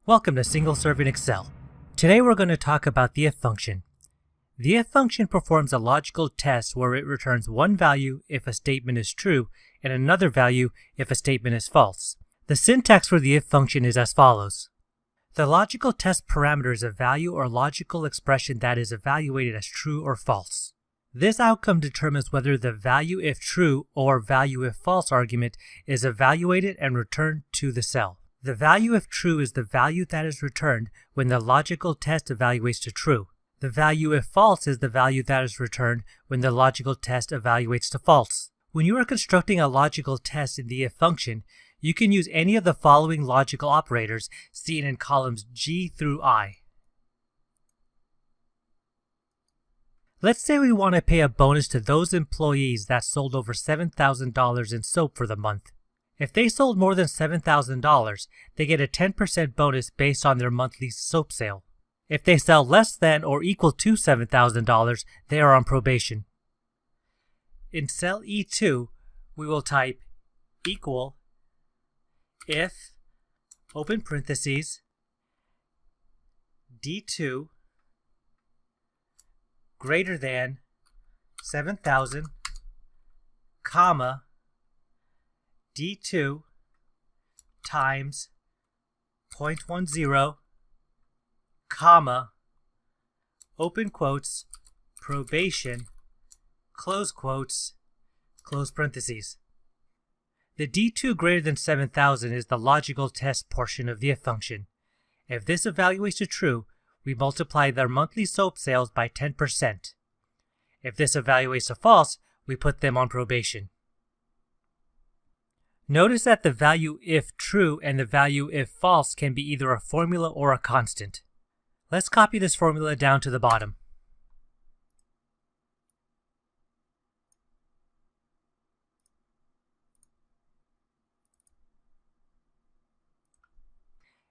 Welcome to Single Serve in Excel. Today we're going to talk about the if function. The if function performs a logical test where it returns one value if a statement is true and another value if a statement is false. The syntax for the if function is as follows. The logical test parameter is a value or logical expression that is evaluated as true or false. This outcome determines whether the value if true or value if false argument is evaluated and returned to the cell. The value if true is the value that is returned when the logical test evaluates to true. The value if false is the value that is returned when the logical test evaluates to false. When you are constructing a logical test in the if function, you can use any of the following logical operators seen in columns G through I. Let's say we want to pay a bonus to those employees that sold over $7,000 in soap for the month. If they sold more than $7,000, they get a 10% bonus based on their monthly soap sale. If they sell less than or equal to $7,000, they are on probation. In cell E2, we will type equal if, open parentheses, D2 greater than 7,000, comma, D2 times 0.10, comma, open quotes, probation, close quotes, close parentheses. The D2 greater than 7,000 is the logical test portion of the if function. If this evaluates to true, we multiply their monthly soap sales by 10%. If this evaluates to false, we put them on probation. Notice that the value if true and the value if false can be either a formula or a constant. Let's copy this formula down to the bottom.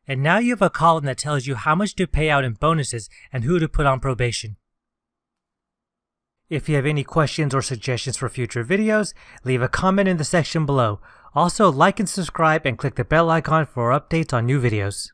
And now you have a column that tells you how much to pay out in bonuses and who to put on probation. If you have any questions or suggestions for future videos, leave a comment in the section below. Also, like and subscribe and click the bell icon for updates on new videos.